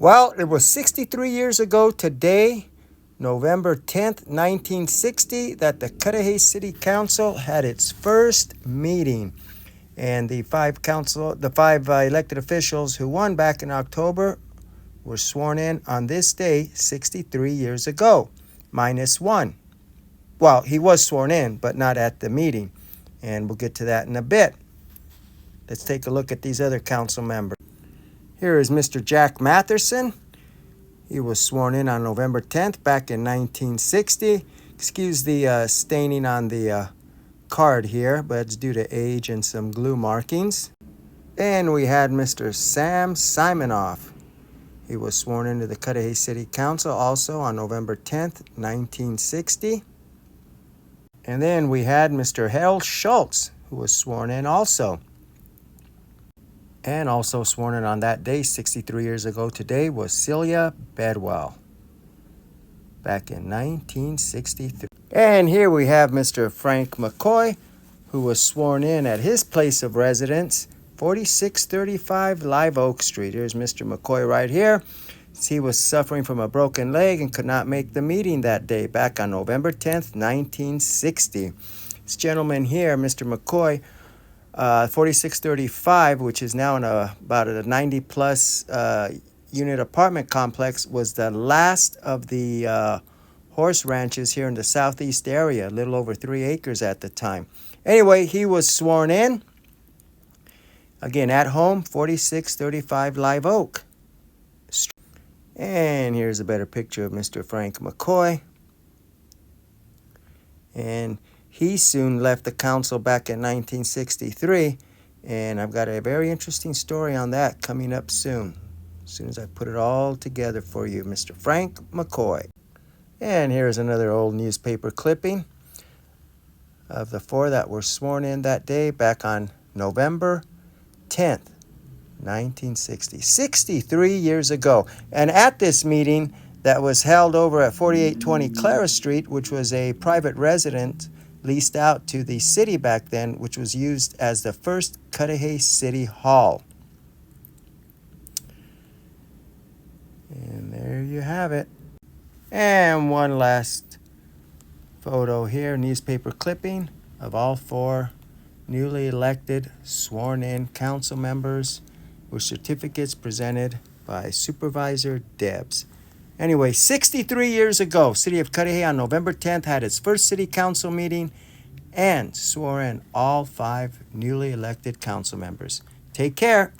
Well, it was 63 years ago today, November 10th, 1960, that the Cudahy City Council had its first meeting. And the five elected officials who won back in October were sworn in on this day 63 years ago, minus one. Well, he was sworn in, but not at the meeting. And we'll get to that in a bit. Let's take a look at these other council members. Here is Mr. Jack Matherson. He was sworn in on November 10th back in 1960. Excuse the staining on the card here, but it's due to age and some glue markings. And we had Mr. Sam Simonoff. He was sworn into the Cudahy City Council also on November 10th, 1960. And then we had Mr. Harold Schultz, who was sworn in also. And also sworn in on that day, 63 years ago today, was Celia Bedwell, back in 1963. And here we have Mr. Frank McCoy, who was sworn in at his place of residence, 4635 Live Oak Street. Here's Mr. McCoy right here. He was suffering from a broken leg and could not make the meeting that day, back on November 10th, 1960. This gentleman here, Mr. McCoy, 4635, which is now in about a 90-plus unit apartment complex, was the last of the horse ranches here in the southeast area, a little over 3 acres at the time. Anyway, he was sworn in. Again, at home, 4635 Live Oak. And here's a better picture of Mr. Frank McCoy. And he soon left the council back in 1963, and I've got a very interesting story on that coming up soon, as soon as I put it all together for you, Mr. Frank McCoy. And here's another old newspaper clipping of the four that were sworn in that day, back on November 10th, 1960, 63 years ago. And at this meeting that was held over at 4820 Clara Street, which was a private residence leased out to the city back then, which was used as the first Cudahy City Hall. And there you have it. And one last photo here, newspaper clipping of all four newly elected, sworn-in council members with certificates presented by Supervisor Debs. Anyway, 63 years ago, City of Cudahy on November 10th had its first city council meeting and swore in all 5 newly elected council members. Take care.